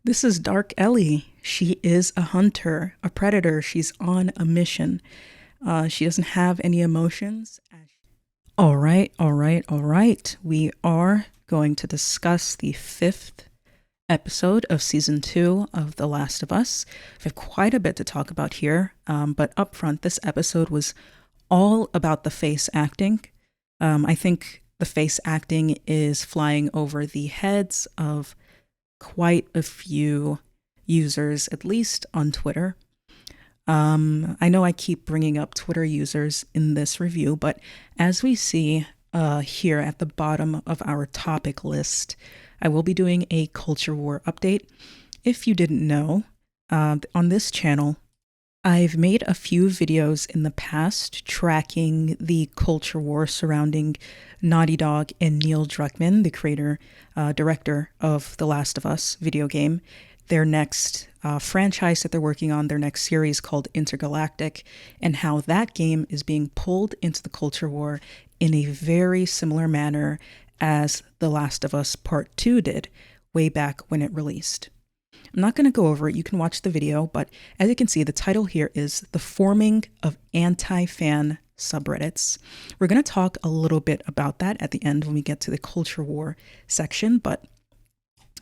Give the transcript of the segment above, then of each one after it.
This is Dark Ellie. She is a hunter, a predator. She's on a mission. She doesn't have any emotions. All right, all right, all right. We are going to discuss the fifth episode of season 2 of The Last of Us. We have quite a bit to talk about here, but up front, this episode was all about the face acting. I think the face acting is flying over the heads of quite a few users, at least on Twitter. I know I keep bringing up Twitter users in this review, but as we see here at the bottom of our topic list, I will be doing a culture war update. If you didn't know, on this channel, I've made a few videos in the past tracking the culture war surrounding Naughty Dog and Neil Druckmann, the creator, director of The Last of Us video game, their next franchise that they're working on, their next series called Intergalactic, and how that game is being pulled into the culture war in a very similar manner as The Last of Us Part 2 did way back when it released. I'm not going to go over it. You can watch the video, but as you can see, the title here is The Forming of Anti-Fan Subreddits. We're going to talk a little bit about that at the end when we get to the culture war section, but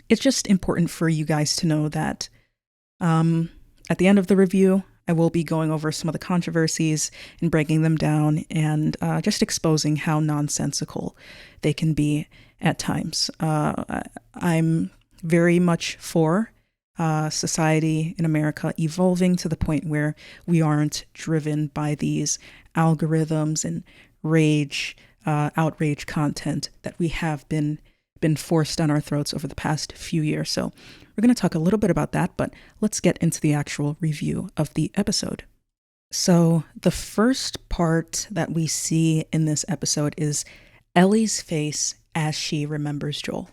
it's just important for you guys to know that at the end of the review, I will be going over some of the controversies and breaking them down and just exposing how nonsensical they can be at times. I'm very much for society in America evolving to the point where we aren't driven by these algorithms and outrage content that we have been forced down our throats over the past few years. So we're going to talk a little bit about that, but let's get into the actual review of the episode. So the first part that we see in this episode is Ellie's face as she remembers Joel.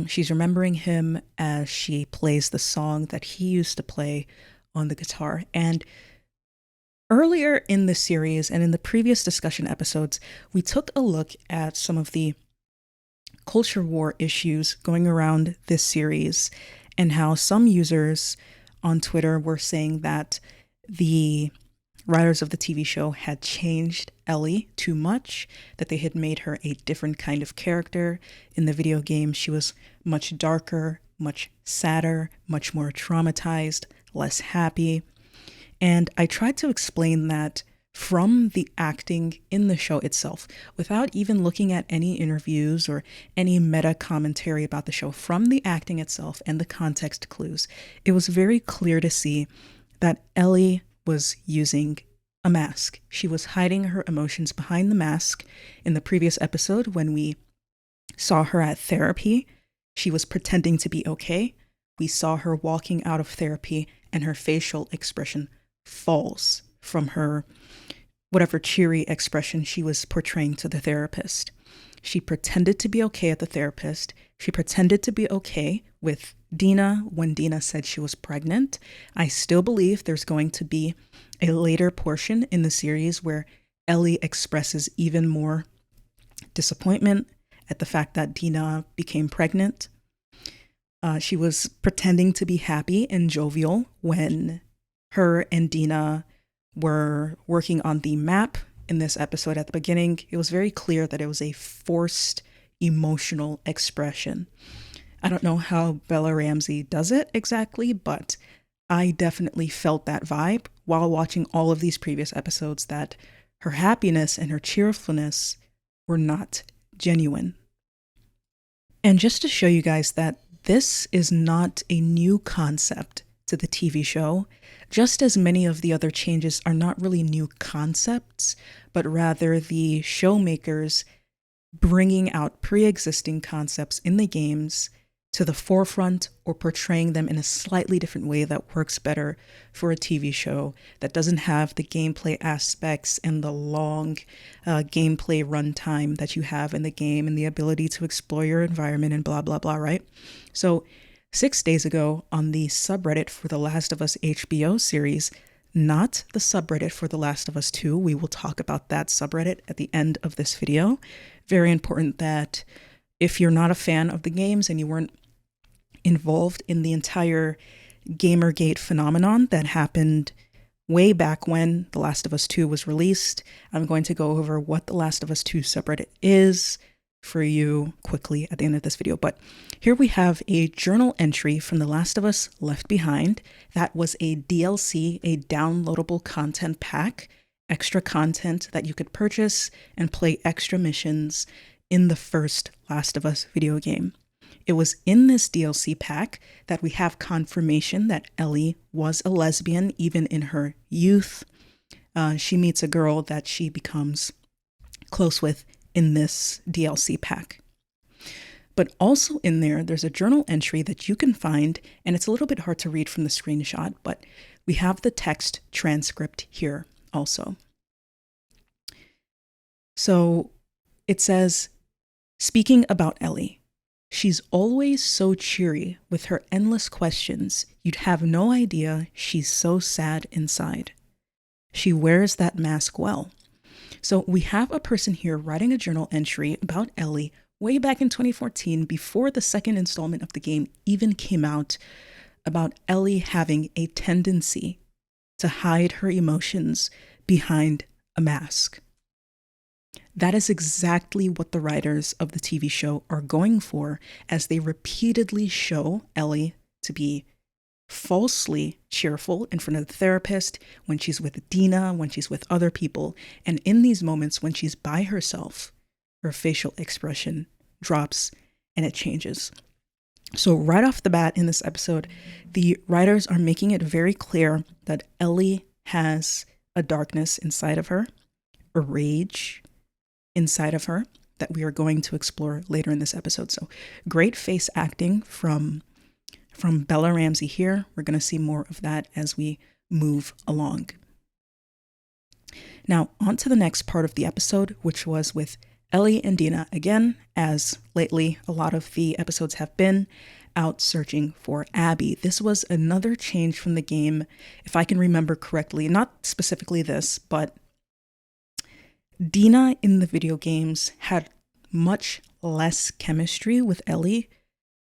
She's remembering him as she plays the song that he used to play on the guitar. And earlier in the series and in the previous discussion episodes, we took a look at some of the culture war issues going around this series and how some users on Twitter were saying that the writers of the TV show had changed Ellie too much, that they had made her a different kind of character. In the video game, she was much darker, much sadder, much more traumatized, less happy. And I tried to explain that from the acting in the show itself, without even looking at any interviews or any meta commentary about the show. From the acting itself and the context clues, it was very clear to see that Ellie was using a mask. She was hiding her emotions behind the mask. In the previous episode, when we saw her at therapy, she was pretending to be okay. We saw her walking out of therapy and her facial expression falls from her whatever cheery expression she was portraying to the therapist. She pretended to be okay at the therapist. She pretended to be okay with Dina when Dina said she was pregnant. I still believe there's going to be a later portion in the series where Ellie expresses even more disappointment at the fact that Dina became pregnant. She was pretending to be happy and jovial when her and Dina were working on the map in this episode at the beginning. It was very clear that it was a forced emotional expression. I don't know how Bella Ramsey does it exactly, but I definitely felt that vibe while watching all of these previous episodes, that her happiness and her cheerfulness were not genuine. And just to show you guys that this is not a new concept to the TV show, just as many of the other changes are not really new concepts, but rather the showmakers bringing out pre-existing concepts in the games to the forefront or portraying them in a slightly different way that works better for a TV show that doesn't have the gameplay aspects and the long gameplay runtime that you have in the game and the ability to explore your environment and blah, blah, blah, right? So 6 days ago on the subreddit for the Last of Us HBO series, not the subreddit for The Last of Us 2, we will talk about that subreddit at the end of this video. Very important that if you're not a fan of the games and you weren't involved in the entire Gamergate phenomenon that happened way back when The Last of Us 2 was released. I'm going to go over what The Last of Us 2 subreddit is for you quickly at the end of this video. But here we have a journal entry from The Last of Us Left Behind. That was a DLC, a downloadable content pack, extra content that you could purchase and play extra missions in the first Last of Us video game. It was in this DLC pack that we have confirmation that Ellie was a lesbian even in her youth. She meets a girl that she becomes close with in this DLC pack. But also in there's a journal entry that you can find, and it's a little bit hard to read from the screenshot, but we have the text transcript here also. So it says, speaking about Ellie, she's always so cheery with her endless questions. You'd have no idea she's so sad inside. She wears that mask well. So we have a person here writing a journal entry about Ellie way back in 2014, before the second installment of the game even came out, about Ellie having a tendency to hide her emotions behind a mask. That is exactly what the writers of the TV show are going for, as they repeatedly show Ellie to be falsely cheerful in front of the therapist, when she's with Dina, when she's with other people, and in these moments when she's by herself, her facial expression drops and it changes. So right off the bat in this episode, the writers are making it very clear that Ellie has a darkness inside of her, a rage inside of her that we are going to explore later in this episode. So great face acting from Bella Ramsey here. We're going to see more of that as we move along. Now, on to the next part of the episode, which was with Ellie and Dina again, as lately a lot of the episodes have been out searching for Abby. This was another change from the game, if I can remember correctly. Not specifically this, but Dina in the video games had much less chemistry with Ellie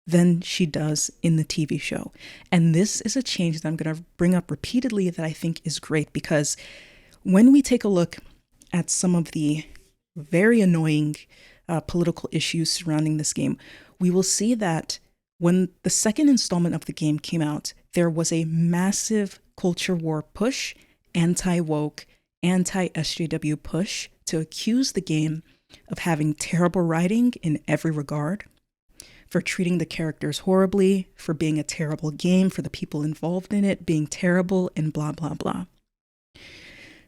than she does in the TV show. And this is a change that I'm going to bring up repeatedly that I think is great, because when we take a look at some of the very annoying political issues surrounding this game, we will see that when the second installment of the game came out, there was a massive culture war push, anti-woke, anti-SJW push to accuse the game of having terrible writing in every regard, for treating the characters horribly, for being a terrible game, for the people involved in it being terrible, and blah, blah, blah.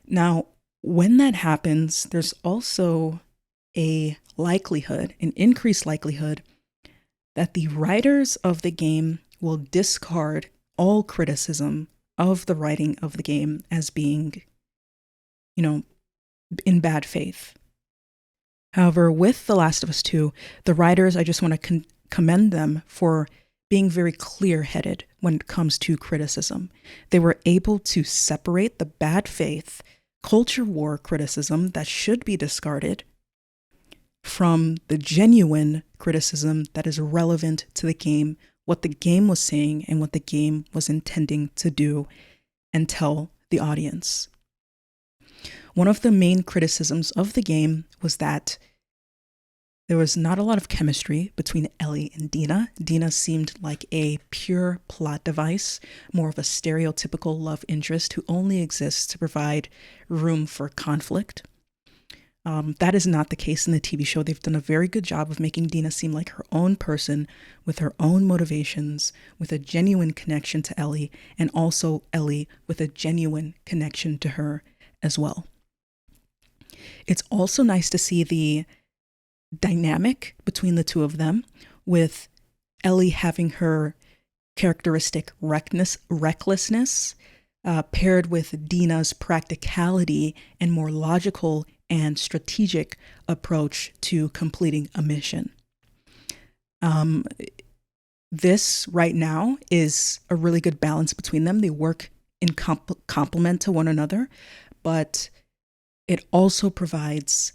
Now, when that happens, there's also a likelihood, an increased likelihood, that the writers of the game will discard all criticism of the writing of the game as being, in bad faith. However, with The Last of Us 2, the writers, I just want to commend them for being very clear-headed when it comes to criticism. They were able to separate the bad faith, culture war criticism that should be discarded from the genuine criticism that is relevant to the game, what the game was saying and what the game was intending to do and tell the audience. One of the main criticisms of the game was that there was not a lot of chemistry between Ellie and Dina. Dina seemed like a pure plot device, more of a stereotypical love interest who only exists to provide room for conflict. That is not the case in the TV show. They've done a very good job of making Dina seem like her own person with her own motivations, with a genuine connection to Ellie, and also Ellie with a genuine connection to her as well. It's also nice to see the dynamic between the two of them, with Ellie having her characteristic recklessness paired with Dina's practicality and more logical and strategic approach to completing a mission. This right now is a really good balance between them. They work in complement to one another, but it also provides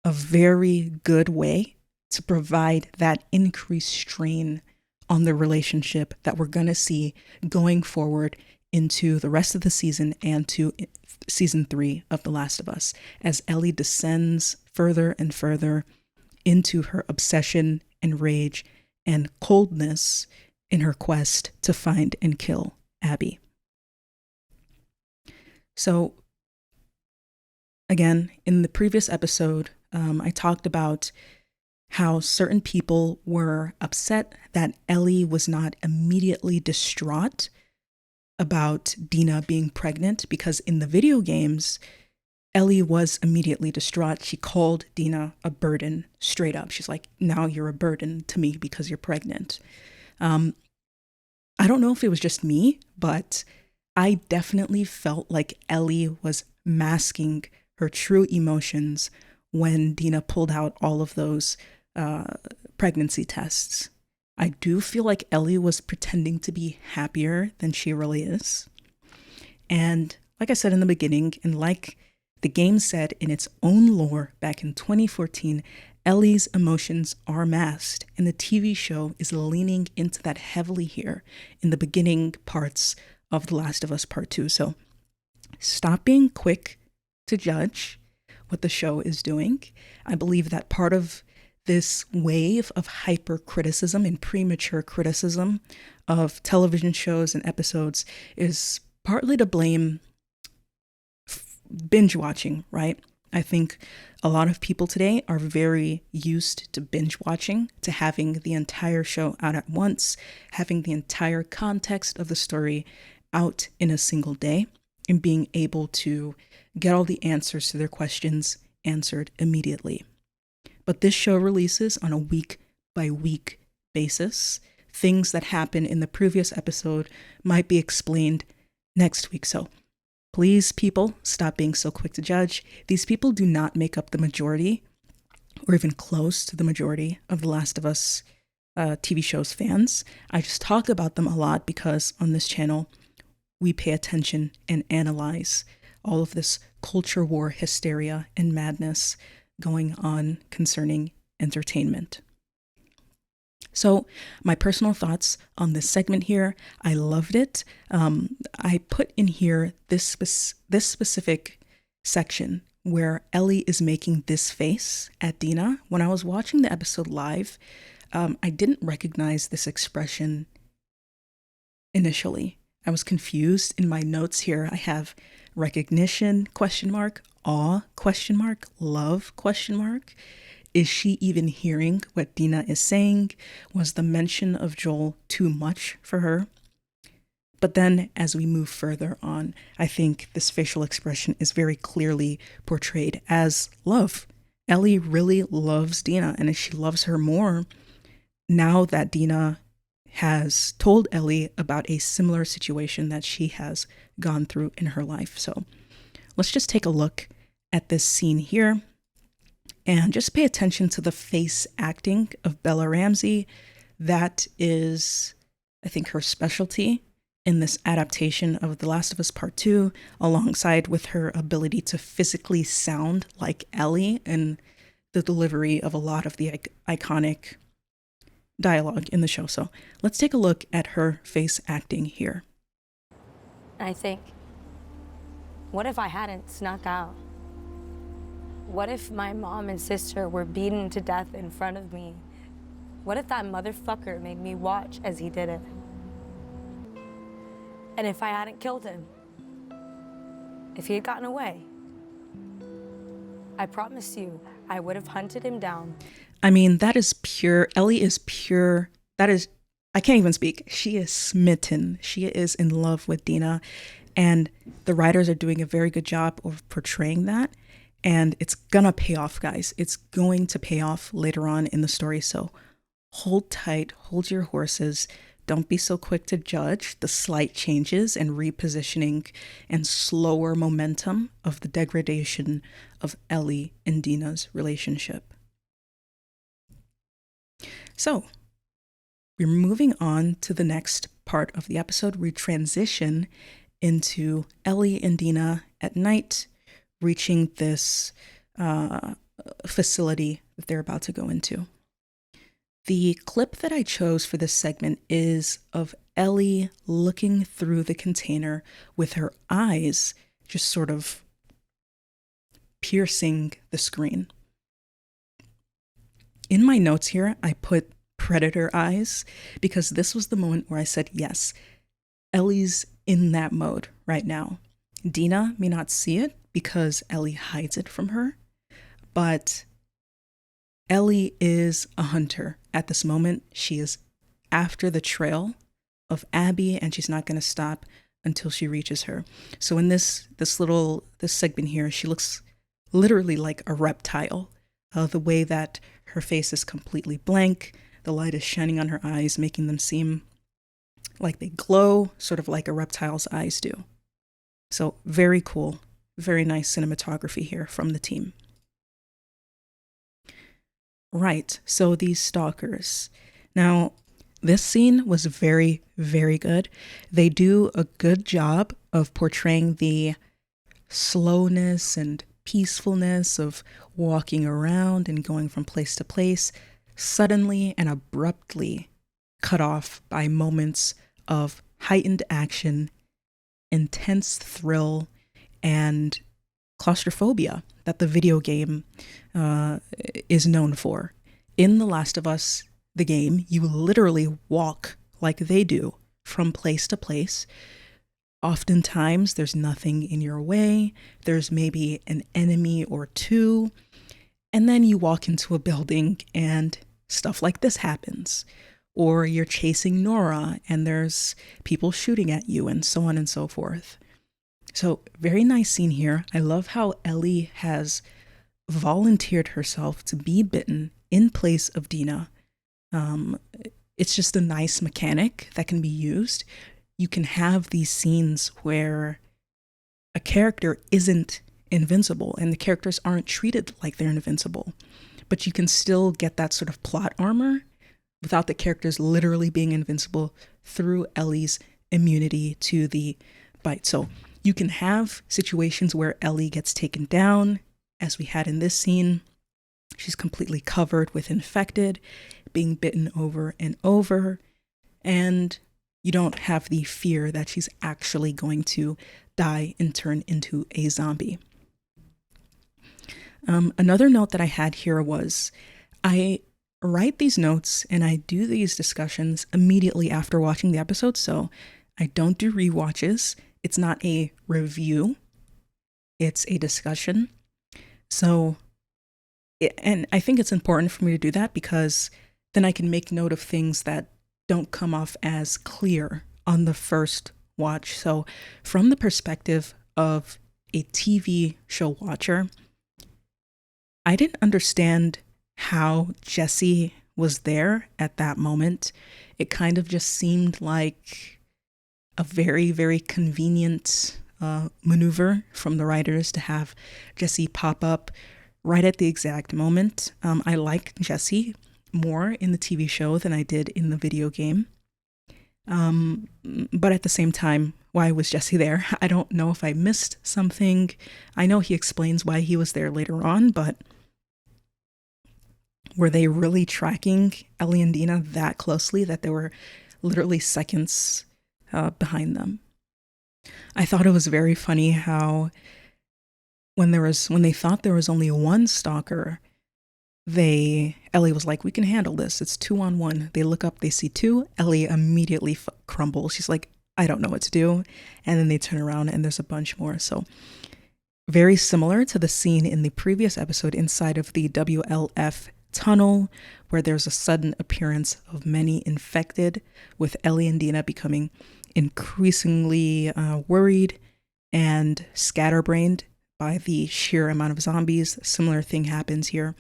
a very good way to provide that increased strain on the relationship that we're going to see going forward into the rest of the season and to season 3 of The Last of Us, as Ellie descends further and further into her obsession and rage and coldness in her quest to find and kill Abby. So, again, in the previous episode, I talked about how certain people were upset that Ellie was not immediately distraught about Dina being pregnant, because in the video games, Ellie was immediately distraught. She called Dina a burden straight up. She's like, now you're a burden to me because you're pregnant. I don't know if it was just me, but I definitely felt like Ellie was masking her true emotions when Dina pulled out all of those pregnancy tests. I do feel like Ellie was pretending to be happier than she really is. And like I said in the beginning, and like the game said in its own lore back in 2014, Ellie's emotions are masked, and the TV show is leaning into that heavily here in the beginning parts of The Last of Us Part 2. So stop being quick to judge what the show is doing. I believe that part of this wave of hyper criticism and premature criticism of television shows and episodes is partly to blame binge watching, right? I think a lot of people today are very used to binge watching, to having the entire show out at once, having the entire context of the story out in a single day, and being able to get all the answers to their questions answered immediately. But this show releases on a week-by-week basis. Things that happen in the previous episode might be explained next week. So please, people, stop being so quick to judge. These people do not make up the majority, or even close to the majority, of The Last of Us TV show's fans. I just talk about them a lot because on this channel, we pay attention and analyze all of this culture war hysteria and madness going on concerning entertainment. So my personal thoughts on this segment here, I loved it. I put in here this specific section where Ellie is making this face at Dina. When I was watching the episode live, I didn't recognize this expression initially. I was confused. In my notes here, I have recognition, question mark, awe, question mark, love, question mark. Is she even hearing what Dina is saying? Was the mention of Joel too much for her? But then as we move further on, I think this facial expression is very clearly portrayed as love. Ellie really loves Dina, and she loves her more now that Dina has told Ellie about a similar situation that she has gone through in her life. So let's just take a look at this scene here and just pay attention to the face acting of Bella Ramsey. That is, I think, her specialty in this adaptation of The Last of Us Part 2, alongside with her ability to physically sound like Ellie and the delivery of a lot of the iconic dialogue in the show. So let's take a look at her face acting here. I think, what if I hadn't snuck out? What if my mom and sister were beaten to death in front of me? What if that motherfucker made me watch as he did it? And if I hadn't killed him? If he had gotten away? I promise you, I would have hunted him down. I mean, that is pure. Ellie is pure. That is, I can't even speak. She is smitten. She is in love with Dina. And the writers are doing a very good job of portraying that. And it's gonna pay off, guys. It's going to pay off later on in the story. So hold tight, hold your horses. Don't be so quick to judge the slight changes and repositioning and slower momentum of the degradation of Ellie and Dina's relationship. So we're moving on to the next part of the episode. We transition into Ellie and Dina at night, reaching this facility that they're about to go into. The clip that I chose for this segment is of Ellie looking through the container with her eyes just sort of piercing the screen. In my notes here, I put predator eyes because this was the moment where I said, yes, Ellie's in that mode right now. Dina may not see it because Ellie hides it from her, but Ellie is a hunter at this moment. She is after the trail of Abby, and she's not going to stop until she reaches her. So in this segment here, she looks literally like a reptile. The way that her face is completely blank, the light is shining on her eyes, making them seem like they glow, sort of like a reptile's eyes do. So very cool, very nice cinematography here from the team. Right, so these stalkers. Now, this scene was very, very good. They do a good job of portraying the slowness and peacefulness of walking around and going from place to place, suddenly and abruptly cut off by moments of heightened action, intense thrill, and claustrophobia that the video game is known for. In The Last of Us, the game, you literally walk like they do from place to place. Oftentimes, there's nothing in your way. There's maybe an enemy or two. And then you walk into a building and stuff like this happens. Or you're chasing Nora and there's people shooting at you and so on and so forth. So very nice scene here. I love how Ellie has volunteered herself to be bitten in place of Dina. It's just a nice mechanic that can be used. You can have these scenes where a character isn't invincible and the characters aren't treated like they're invincible, but you can still get that sort of plot armor without the characters literally being invincible through Ellie's immunity to the bite. So you can have situations where Ellie gets taken down, as we had in this scene. She's completely covered with infected, being bitten over and over, and you don't have the fear that she's actually going to die and turn into a zombie. Another note that I had here was I write these notes and I do these discussions immediately after watching the episode, so I don't do rewatches. It's not a review, it's a discussion. So, and I think it's important for me to do that because then I can make note of things that don't come off as clear on the first watch. So from the perspective of a TV show watcher, I didn't understand how Jesse was there at that moment. It kind of just seemed like a very, very convenient maneuver from the writers to have Jesse pop up right at the exact moment. I like Jesse more in the TV show than I did in the video game. But at the same time, why was Jesse there? I don't know if I missed something. I know he explains why he was there later on, but were they really tracking Ellie and Dina that closely that they were literally seconds behind them? I thought it was very funny how when they thought there was only one stalker, Ellie was like, we can handle this. It's 2-on-1. They look up, they see two. Ellie immediately crumbles. She's like, I don't know what to do. And then they turn around and there's a bunch more. So very similar to the scene in the previous episode inside of the WLF tunnel, where there's a sudden appearance of many infected, with Ellie and Dina becoming increasingly worried and scatterbrained by the sheer amount of zombies. Similar thing happens here.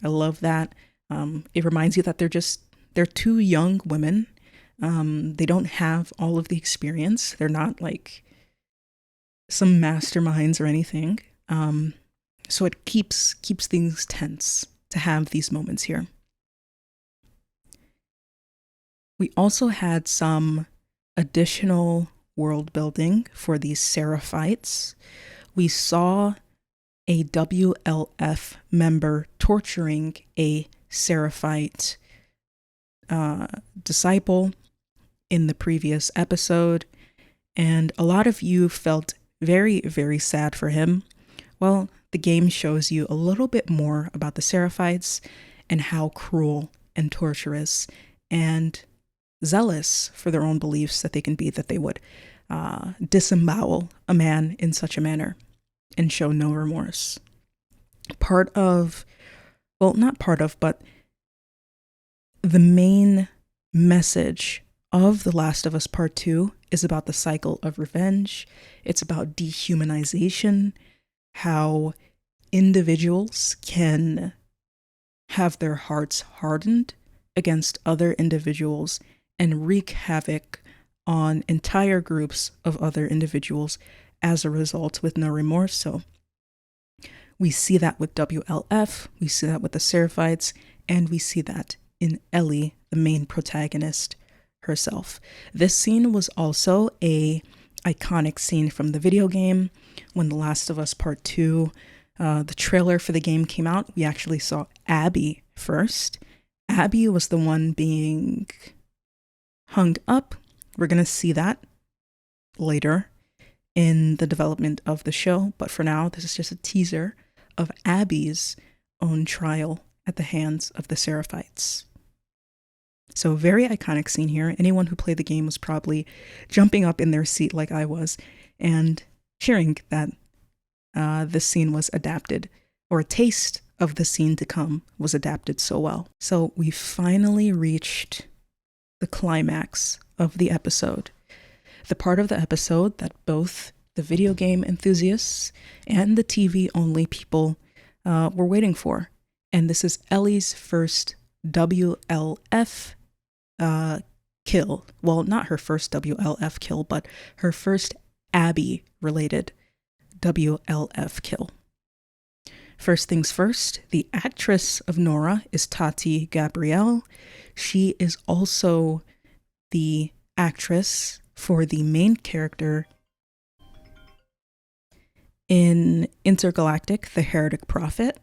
I love that. It reminds you that they're two young women. They don't have all of the experience. They're not like some masterminds or anything. So it keeps things tense to have these moments here. We also had some additional world building for these Seraphites. We saw a WLF member torturing a Seraphite disciple in the previous episode, and a lot of you felt very, very sad for him. Well, the game shows you a little bit more about the Seraphites and how cruel and torturous and zealous for their own beliefs that they can be, that they would disembowel a man in such a manner and show no remorse. But the main message of The Last of Us Part 2 is about the cycle of revenge. It's about dehumanization, how individuals can have their hearts hardened against other individuals and wreak havoc on entire groups of other individuals as a result with no remorse. So we see that with WLF, we see that with the Seraphites, and we see that in Ellie, the main protagonist herself. This scene was also a iconic scene from the video game. When The Last of Us Part 2, the trailer for the game came out, we actually saw Abby first. Abby was the one being hung up. We're going to see that later in the development of the show, but for now, this is just a teaser of Abby's own trial at the hands of the Seraphites. So very iconic scene here. Anyone who played the game was probably jumping up in their seat like I was and cheering that this scene was adapted, or a taste of the scene to come was adapted so well. So we finally reached the climax of the episode. The part of the episode that both the video game enthusiasts and the TV-only people were waiting for. And this is Ellie's first WLF kill. Well, not her first WLF kill, but her first Abby-related WLF kill. First things first, the actress of Nora is Tati Gabrielle. She is also the actress for the main character in Intergalactic, the Heretic Prophet.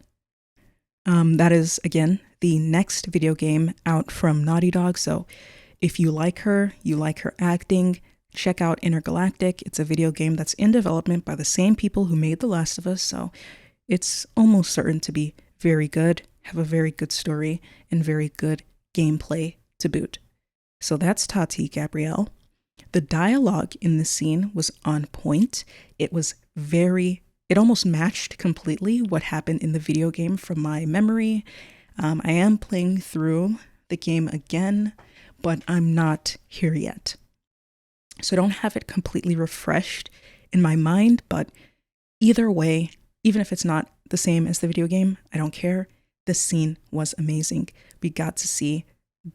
That is, again, the next video game out from Naughty Dog. So if you like her acting, check out Intergalactic. It's a video game that's in development by the same people who made The Last of Us. So it's almost certain to be very good, have a very good story, and very good gameplay to boot. So that's Tati Gabrielle. The dialogue in this scene was on point. It almost matched completely what happened in the video game from my memory. I am playing through the game again, but I'm not here yet. So I don't have it completely refreshed in my mind, but either way, even if it's not the same as the video game, I don't care. This scene was amazing. We got to see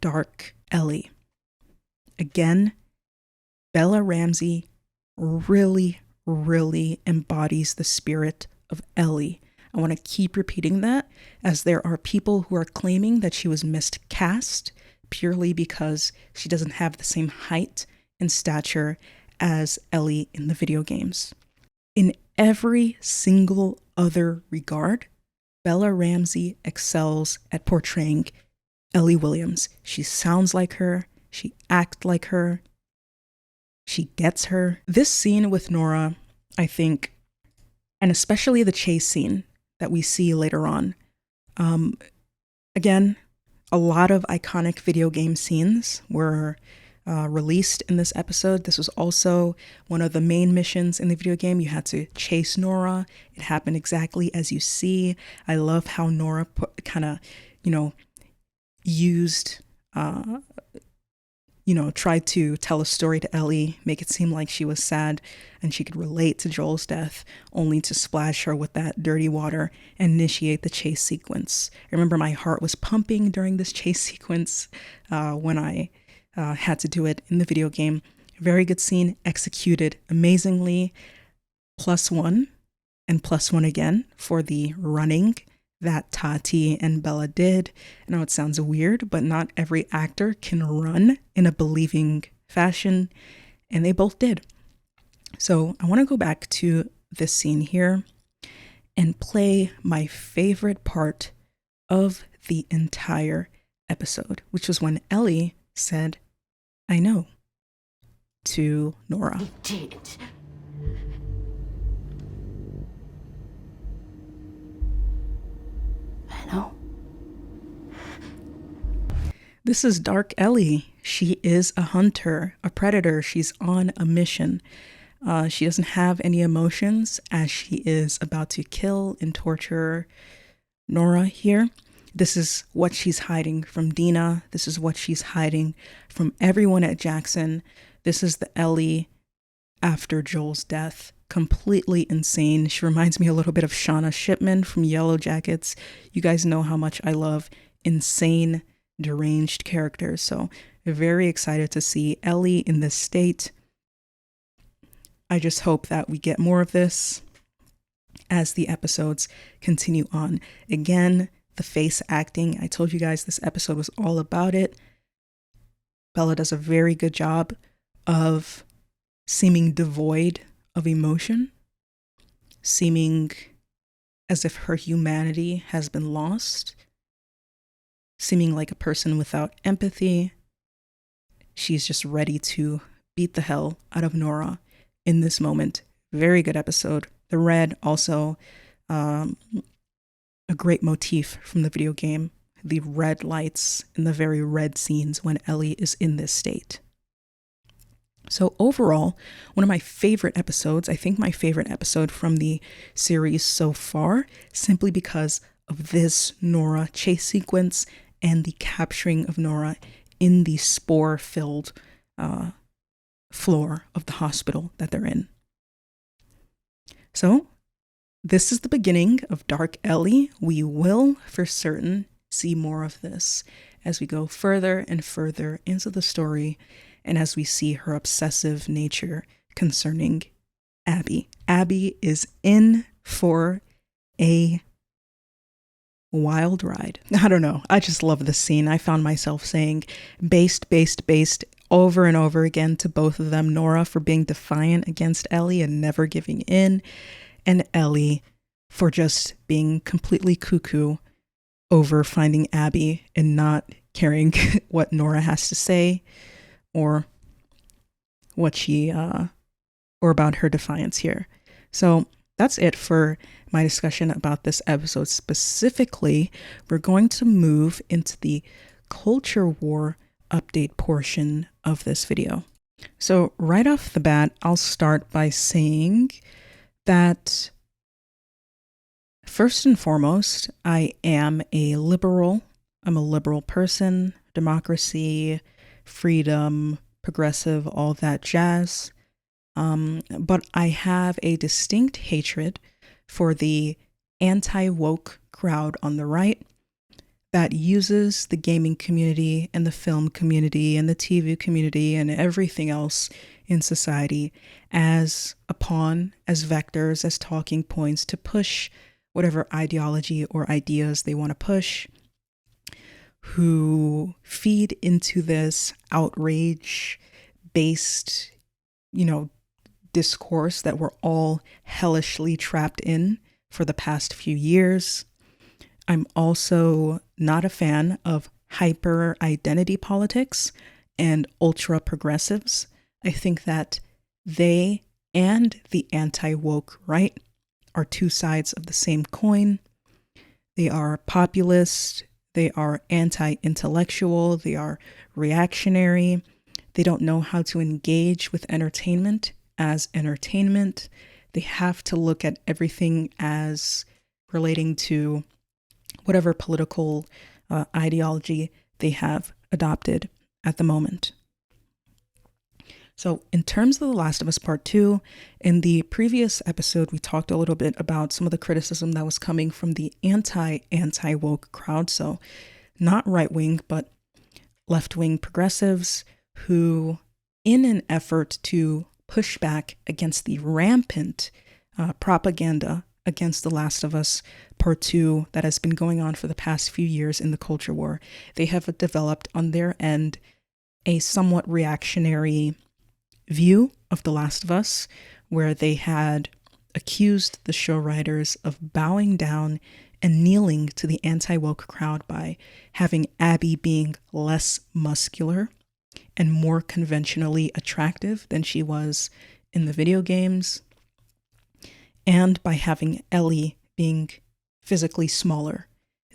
Dark Ellie. Again, Bella Ramsey really, really embodies the spirit of Ellie. I want to keep repeating that, as there are people who are claiming that she was miscast purely because she doesn't have the same height and stature as Ellie in the video games. In every single other regard, Bella Ramsey excels at portraying Ellie Williams. She sounds like her, she acts like her, she gets her. This scene with Nora, I think, and especially the chase scene that we see later on, again, a lot of iconic video game scenes were released in this episode. This was also one of the main missions in the video game. You had to chase Nora. It happened exactly as you see. I love how Nora tried to tell a story to Ellie, make it seem like she was sad and she could relate to Joel's death, only to splash her with that dirty water and initiate the chase sequence. I remember my heart was pumping during this chase sequence when I had to do it in the video game. Very good scene, executed amazingly. +1 and +1 again for the running that Tati and Bella did. I know it sounds weird, but not every actor can run in a believing fashion, and they both did. So I want to go back to this scene here and play my favorite part of the entire episode, which was when Ellie said, "I know," to Nora. I did. I know. This is Dark Ellie. She is a hunter, a predator. She's on a mission. She doesn't have any emotions as she is about to kill and torture Nora here. This is what she's hiding from Dina. This is what she's hiding from everyone at Jackson. This is the Ellie after Joel's death. Completely insane. She reminds me a little bit of Shauna Shipman from Yellow Jackets. You guys know how much I love insane, deranged characters. So very excited to see Ellie in this state. I just hope that we get more of this as the episodes continue on. Again, the face acting. I told you guys this episode was all about it. Bella does a very good job of seeming devoid of emotion, seeming as if her humanity has been lost, seeming like a person without empathy. She's just ready to beat the hell out of Nora in this moment. Very good episode. The red also a great motif from the video game. The red lights and the very red scenes when Ellie is in this state. So overall, one of my favorite episodes, I think my favorite episode from the series so far, simply because of this Nora chase sequence and the capturing of Nora in the spore-filled floor of the hospital that they're in. So this is the beginning of Dark Ellie. We will, for certain, see more of this as we go further and further into the story and as we see her obsessive nature concerning Abby. Abby is in for a wild ride. I don't know. I just love this scene. I found myself saying based over and over again to both of them. Nora for being defiant against Ellie and never giving in, and Ellie for just being completely cuckoo over finding Abby and not caring what Nora has to say or what she or about her defiance here. So that's it for my discussion about this episode specifically. We're going to move into the culture war update portion of this video. So right off the bat, I'll start by saying that first and foremost, I am a liberal. I'm a liberal person, democracy, freedom, progressive, all that jazz. But I have a distinct hatred for the anti-woke crowd on the right that uses the gaming community and the film community and the TV community and everything else in society as a pawn, as vectors, as talking points to push whatever ideology or ideas they want to push, who feed into this outrage-based, discourse that we're all hellishly trapped in for the past few years. I'm also not a fan of hyper identity politics and ultra progressives. I think that they and the anti-woke right are two sides of the same coin. They are populist, they are anti-intellectual, they are reactionary. They don't know how to engage with entertainment as entertainment. They have to look at everything as relating to whatever political ideology they have adopted at the moment. So in terms of The Last of Us Part 2, in the previous episode, we talked a little bit about some of the criticism that was coming from the anti-woke crowd. So not right-wing, but left-wing progressives who, in an effort to push back against the rampant propaganda against The Last of Us Part 2 that has been going on for the past few years in the culture war, they have developed on their end a somewhat reactionary view of The Last of Us, where they had accused the show writers of bowing down and kneeling to the anti-woke crowd by having Abby being less muscular and more conventionally attractive than she was in the video games, and by having Ellie being physically smaller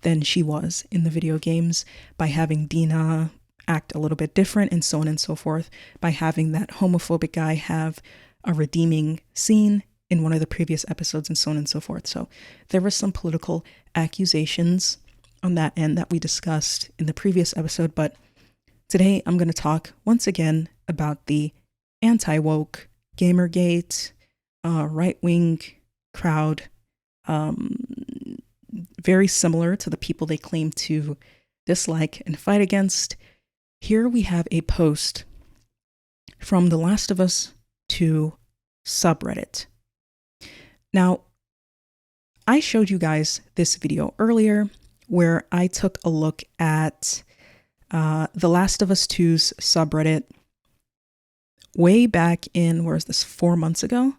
than she was in the video games, by having Dina act a little bit different, and so on and so forth, by having that homophobic guy have a redeeming scene in one of the previous episodes, and so on and so forth. So there were some political accusations on that end that we discussed in the previous episode, but today I'm going to talk once again about the anti-woke, Gamergate, right-wing crowd, very similar to the people they claim to dislike and fight against. Here we have a post from The Last of Us 2 subreddit. Now, I showed you guys this video earlier where I took a look at The Last of Us 2's subreddit way back in, where is this, 4 months ago?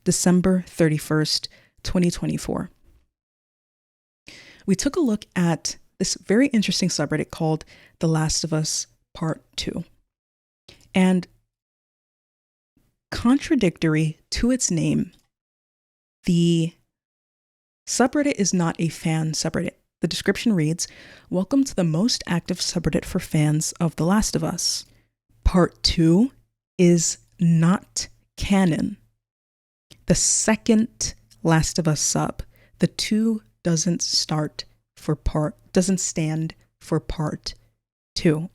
December 31st, 2024. We took a look at this very interesting subreddit called The Last of Us Part 2. And contradictory to its name, the subreddit is not a fan subreddit. The description reads, "Welcome to the most active subreddit for fans of The Last of Us. Part 2 is not canon. The second Last of Us sub, the 2 doesn't stand for part 2.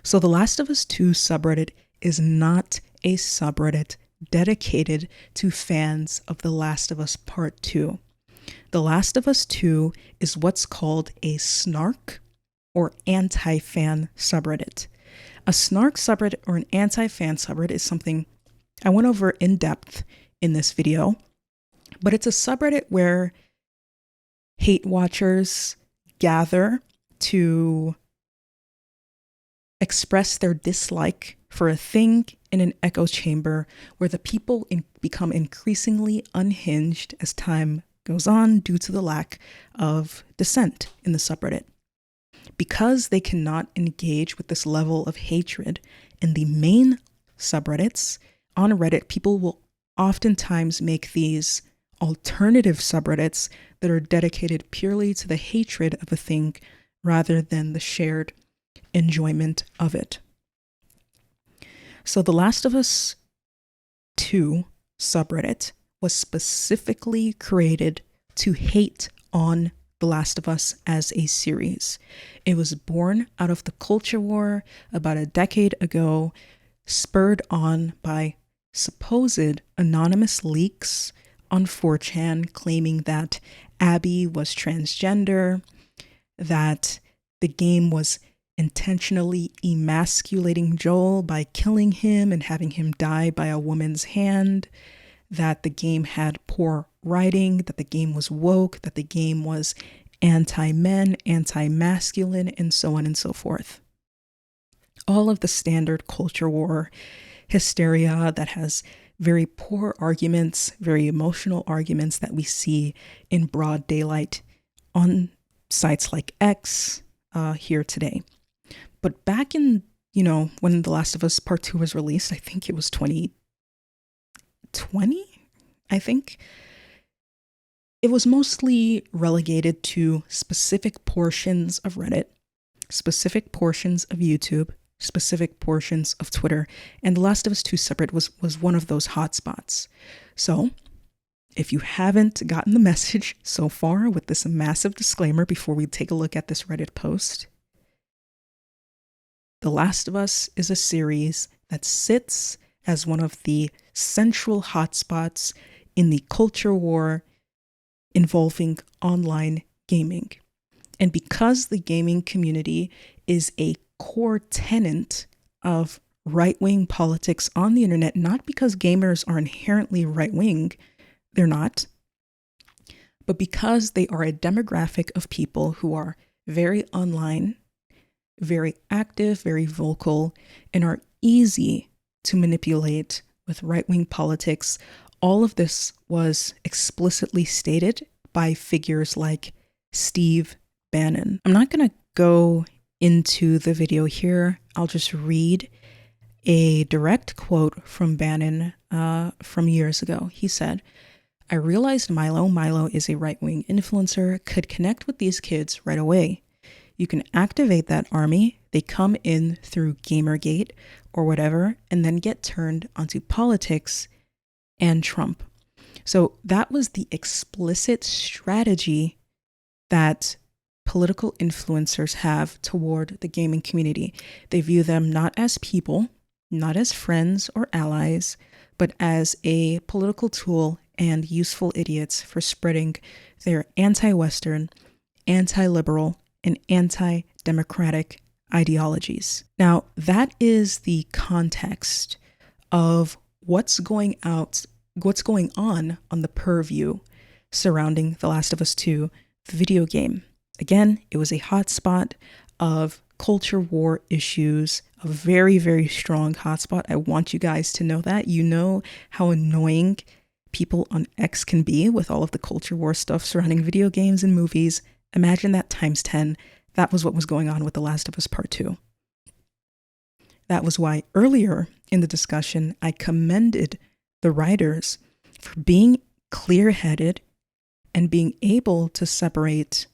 So The Last of Us 2 subreddit is not a subreddit dedicated to fans of The Last of Us Part 2. The Last of Us 2 is what's called a snark or anti-fan subreddit. A snark subreddit or an anti-fan subreddit is something I went over in depth in this video, but it's a subreddit where hate watchers gather to express their dislike for a thing in an echo chamber where the people become increasingly unhinged as time goes on due to the lack of dissent in the subreddit. Because they cannot engage with this level of hatred in the main subreddits, on Reddit, people will oftentimes make these alternative subreddits that are dedicated purely to the hatred of a thing rather than the shared enjoyment of it. So The Last of Us 2 subreddit was specifically created to hate on The Last of Us as a series. It was born out of the culture war about a decade ago, spurred on by supposed anonymous leaks on 4chan claiming that Abby was transgender, that the game was intentionally emasculating Joel by killing him and having him die by a woman's hand, that the game had poor writing, that the game was woke, that the game was anti-men, anti-masculine, and so on and so forth. All of the standard culture war hysteria that has very poor arguments, very emotional arguments that we see in broad daylight on sites like X here today. But back in, when The Last of Us Part 2 was released, I think it was 2020, I think. It was mostly relegated to specific portions of Reddit, specific portions of YouTube, specific portions of Twitter, and The Last of Us 2 subreddit was one of those hotspots. So, if you haven't gotten the message so far with this massive disclaimer before we take a look at this Reddit post, The Last of Us is a series that sits as one of the central hotspots in the culture war involving online gaming. And because the gaming community is a core tenet of right-wing politics on the internet, not because gamers are inherently right-wing, they're not, but because they are a demographic of people who are very online, very active, very vocal, and are easy to manipulate with right-wing politics. All of this was explicitly stated by figures like Steve Bannon. I'm not going to go into the video here. I'll just read a direct quote from Bannon from years ago. He said, "I realized Milo is a right-wing influencer, could connect with these kids right away. You can activate that army. They come in through Gamergate or whatever, and then get turned onto politics and Trump." So that was the explicit strategy that political influencers have toward the gaming community. They view them not as people, not as friends or allies, but as a political tool and useful idiots for spreading their anti-Western, anti-liberal, and anti-democratic ideologies. Now, that is the context of what's going on the purview surrounding The Last of Us 2, the video game. Again, it was a hotspot of culture war issues, a very, very strong hotspot. I want you guys to know that. You know how annoying people on X can be with all of the culture war stuff surrounding video games and movies. Imagine that times 10. That was what was going on with The Last of Us Part 2. That was why earlier in the discussion, I commended the writers for being clear-headed and being able to separate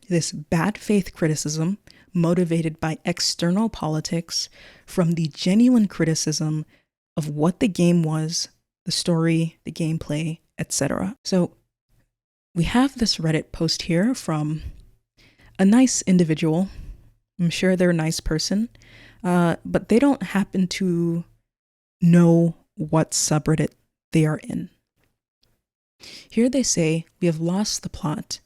this bad faith criticism motivated by external politics from the genuine criticism of what the game was, the story, the gameplay, etc. So we have this Reddit post here from a nice individual. I'm sure they're a nice person, but they don't happen to know what subreddit they are in. Here they say, "We have lost the plot.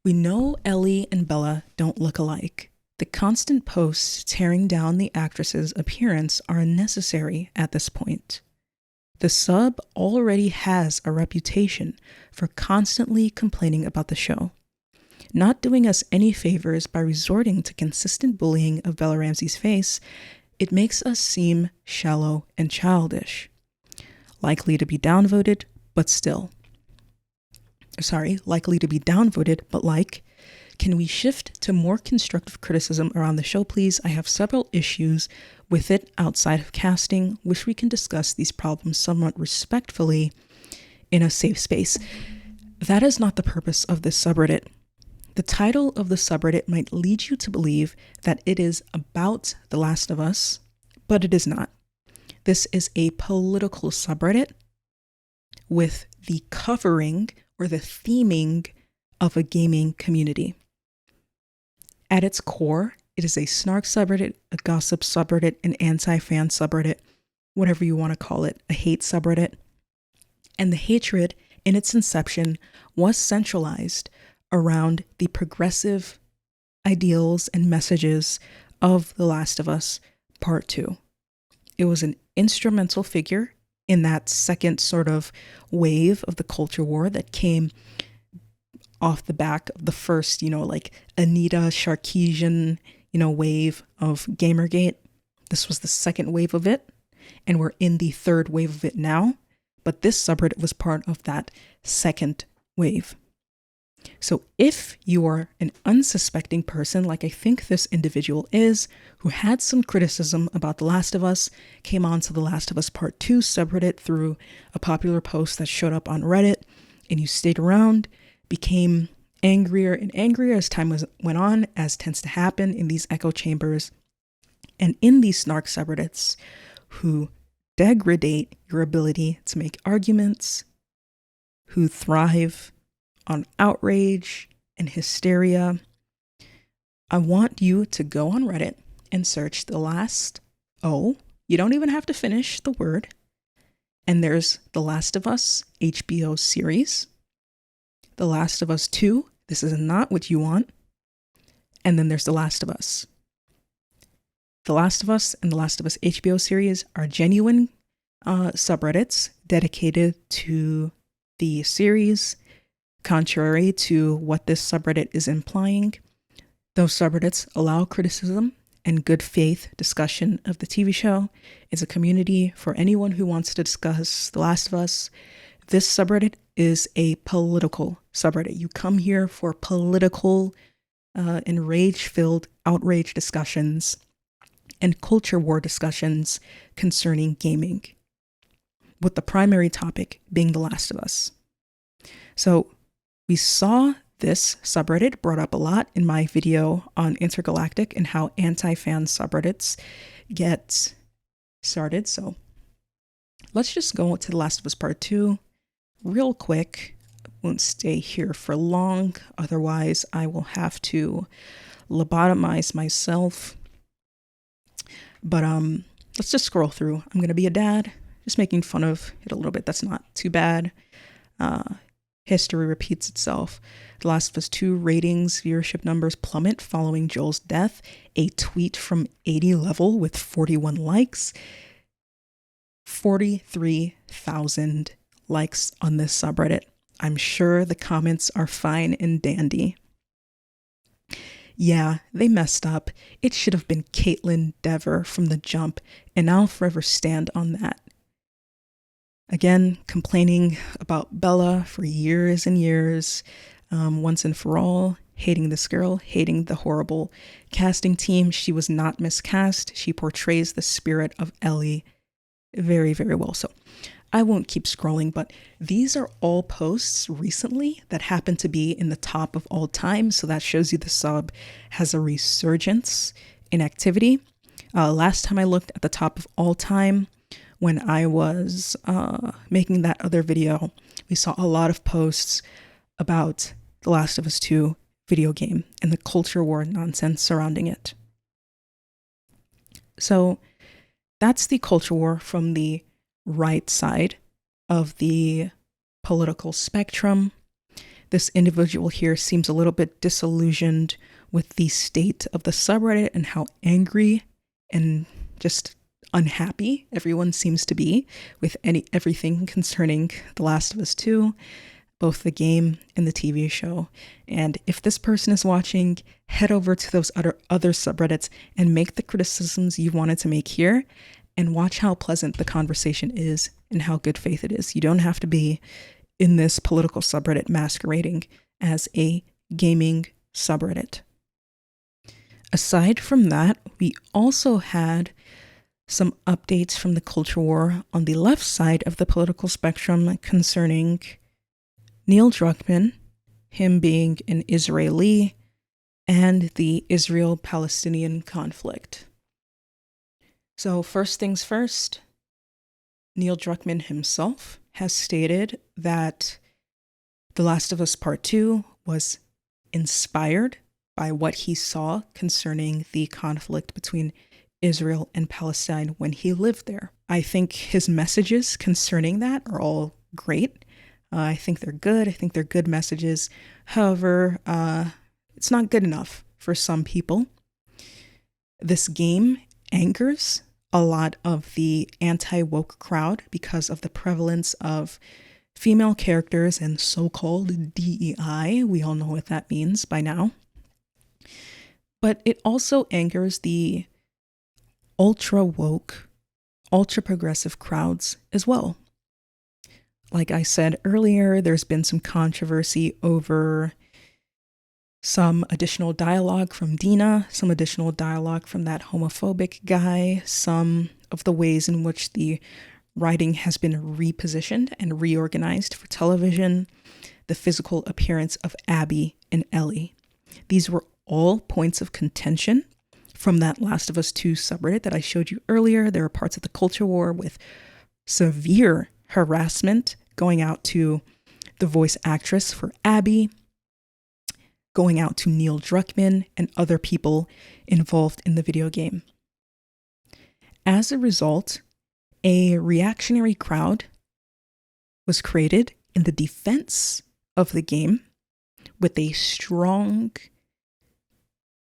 We know Ellie and Bella don't look alike. The constant posts tearing down the actress's appearance are unnecessary at this point. The sub already has a reputation for constantly complaining about the show, not doing us any favors by resorting to consistent bullying of Bella Ramsey's face. It makes us seem shallow and childish. Likely to be downvoted, but still. Likely to be downvoted, but like, can we shift to more constructive criticism around the show, please? I have several issues with it outside of casting. Wish we can discuss these problems somewhat respectfully in a safe space." That is not the purpose of this subreddit. The title of the subreddit might lead you to believe that it is about The Last of Us, but it is not. This is a political subreddit with the covering or the theming of a gaming community. At its core, it is a snark subreddit, a gossip subreddit, an anti-fan subreddit, whatever you want to call it, a hate subreddit. And the hatred in its inception was centralized around the progressive ideals and messages of The Last of Us Part 2. It was an instrumental figure in that second sort of wave of the culture war that came off the back of the first, like Anita Sarkeesian, wave of Gamergate. This was the second wave of it, and we're in the third wave of it now. But this subreddit was part of that second wave. So if you are an unsuspecting person, like I think this individual is, who had some criticism about The Last of Us, came onto The Last of Us Part 2 subreddit through a popular post that showed up on Reddit, and you stayed around, became angrier and angrier as time went on, as tends to happen in these echo chambers and in these snark subreddits who degrade your ability to make arguments, who thrive on outrage and hysteria. I want you to go on Reddit and search The Last O. You don't even have to finish the word. And there's The Last of Us HBO series. The Last of Us 2. This is not what you want. And then there's The Last of Us. The Last of Us and The Last of Us HBO series are genuine subreddits dedicated to the series. Contrary to what this subreddit is implying, those subreddits allow criticism and good faith discussion of the TV show. It's a community for anyone who wants to discuss The Last of Us. This subreddit is a political subreddit. You come here for political and rage-filled outrage discussions and culture war discussions concerning gaming, with the primary topic being The Last of Us. So we saw this subreddit brought up a lot in my video on Intergalactic and how anti-fan subreddits get started. So let's just go to The Last of Us Part 2 real quick. Won't stay here for long, otherwise I will have to lobotomize myself. But let's just scroll through. I'm gonna be a dad, just making fun of it a little bit. That's not too bad. History repeats itself. The Last of Us 2 ratings, viewership numbers plummet following Joel's death. A tweet from 80 level with 41 likes. 43,000 likes on this subreddit. I'm sure the comments are fine and dandy. Yeah, they messed up. It should have been Caitlin Dever from the jump, and I'll forever stand on that. Again, complaining about Bella for years and years, once and for all, hating this girl, hating the horrible casting team. She was not miscast. She portrays the spirit of Ellie very, very well. So I won't keep scrolling, but these are all posts recently that happen to be in the top of all time. So that shows you the sub has a resurgence in activity. Last time I looked at the top of all time, when I was making that other video, we saw a lot of posts about The Last of Us 2 video game and the culture war nonsense surrounding it. So that's the culture war from the right side of the political spectrum. This individual here seems a little bit disillusioned with the state of the subreddit and how angry and just unhappy everyone seems to be with everything concerning The Last of Us 2, both the game and the TV show. And if this person is watching, head over to those other subreddits and make the criticisms you wanted to make here, and watch how pleasant the conversation is and how good faith it is. You don't have to be in this political subreddit masquerading as a gaming subreddit. Aside from that, we also had some updates from the culture war on the left side of the political spectrum concerning Neil Druckmann, him being an Israeli, and the Israel-Palestinian conflict. So first things first, Neil Druckmann himself has stated that The Last of Us Part 2 was inspired by what he saw concerning the conflict between Israel and Palestine when he lived there. I think his messages concerning that are all great. I think they're good. I think they're good messages. However, it's not good enough for some people. This game angers a lot of the anti-woke crowd because of the prevalence of female characters and so-called DEI. We all know what that means by now. But it also angers the ultra-woke, ultra-progressive crowds as well. Like I said earlier, there's been some controversy over some additional dialogue from Dina, some additional dialogue from that homophobic guy, some of the ways in which the writing has been repositioned and reorganized for television, the physical appearance of Abby and Ellie. These were all points of contention from that Last of Us 2 subreddit that I showed you earlier. There were parts of the culture war with severe harassment going out to the voice actress for Abby, going out to Neil Druckmann and other people involved in the video game. As a result, a reactionary crowd was created in the defense of the game with a strong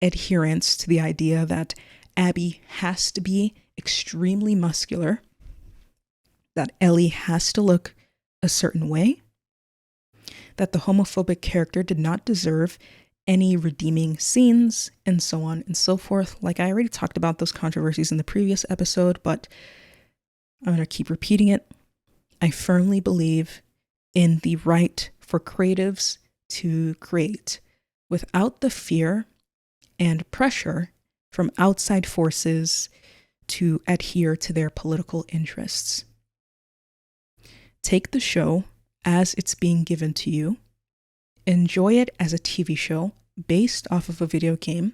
adherence to the idea that Abby has to be extremely muscular, that Ellie has to look a certain way, that the homophobic character did not deserve any redeeming scenes, and so on and so forth. Like I already talked about those controversies in the previous episode, but I'm going to keep repeating it. I firmly believe in the right for creatives to create without the fear and pressure from outside forces to adhere to their political interests. Take the show as it's being given to you. Enjoy it as a TV show based off of a video game,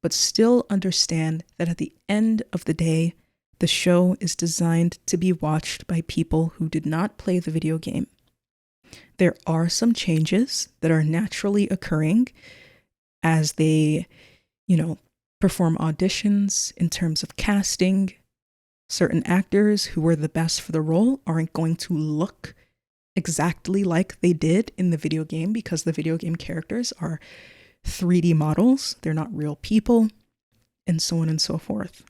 but still understand that at the end of the day, the show is designed to be watched by people who did not play the video game. There are some changes that are naturally occurring as they, perform auditions in terms of casting. Certain actors who were the best for the role aren't going to look exactly like they did in the video game because the video game characters are 3D models. They're not real people, and so on and so forth.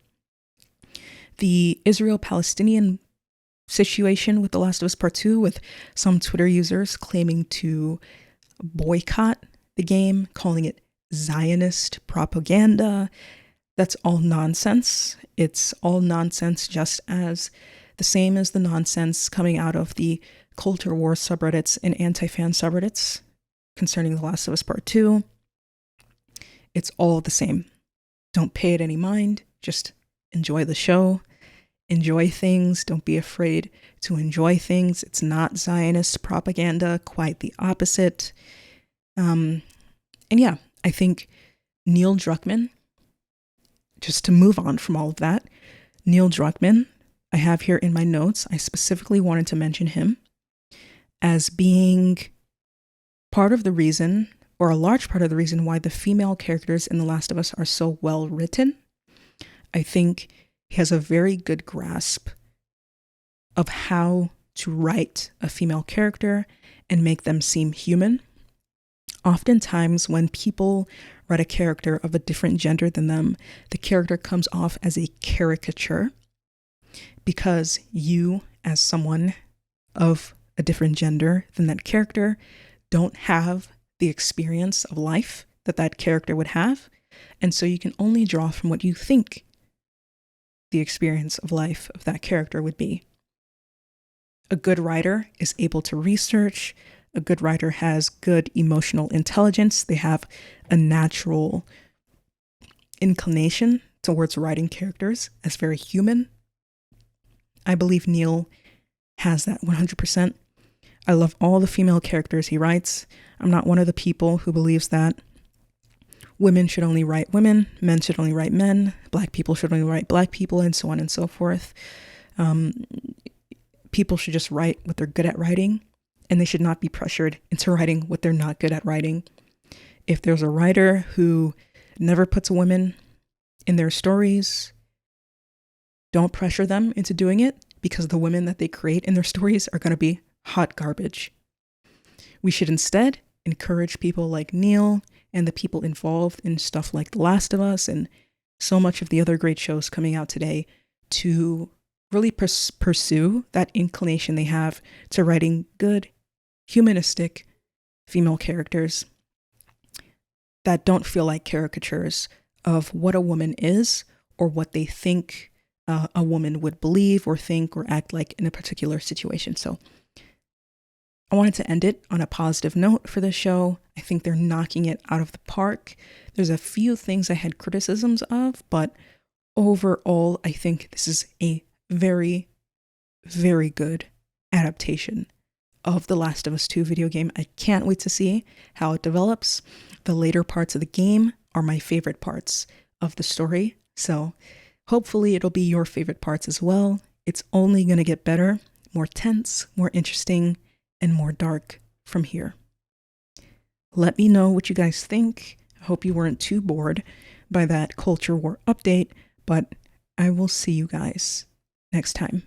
The Israel-Palestinian situation with The Last of Us Part 2, with some Twitter users claiming to boycott the game, calling it Zionist propaganda. That's all nonsense. It's all nonsense, just as the same as the nonsense coming out of the culture war subreddits and anti-fan subreddits concerning The Last of Us Part 2. It's all the same. Don't pay it any mind. Just enjoy the show. Enjoy things. Don't be afraid to enjoy things. It's not Zionist propaganda, quite the opposite. And yeah, I think Neil Druckmann, just to move on from all of that, Neil Druckmann, I have here in my notes, I specifically wanted to mention him as being part of the reason, or a large part of the reason, why the female characters in The Last of Us are so well written. I think he has a very good grasp of how to write a female character and make them seem human. Oftentimes, when people write a character of a different gender than them, the character comes off as a caricature because you, as someone of a different gender than that character, don't have the experience of life that that character would have. And so you can only draw from what you think the experience of life of that character would be. A good writer is able to research. A good writer has good emotional intelligence. They have a natural inclination towards writing characters as very human. I believe Neil has that 100%. I love all the female characters he writes. I'm not one of the people who believes that women should only write women, men should only write men, black people should only write black people, and so on and so forth. People should just write what they're good at writing, and they should not be pressured into writing what they're not good at writing. If there's a writer who never puts a woman in their stories, don't pressure them into doing it, because the women that they create in their stories are going to be hot garbage. We should instead encourage people like Neil and the people involved in stuff like The Last of Us and so much of the other great shows coming out today to really pursue that inclination they have to writing good, humanistic female characters that don't feel like caricatures of what a woman is or what they think a woman would believe or think or act like in a particular situation. So I wanted to end it on a positive note for this show. I think they're knocking it out of the park. There's a few things I had criticisms of, but overall, I think this is a very, very good adaptation of The Last of Us 2 video game. I can't wait to see how it develops. The later parts of the game are my favorite parts of the story, so hopefully it'll be your favorite parts as well. It's only going to get better, more tense, more interesting, and more dark from here. Let me know what you guys think. I hope you weren't too bored by that culture war update, but I will see you guys next time.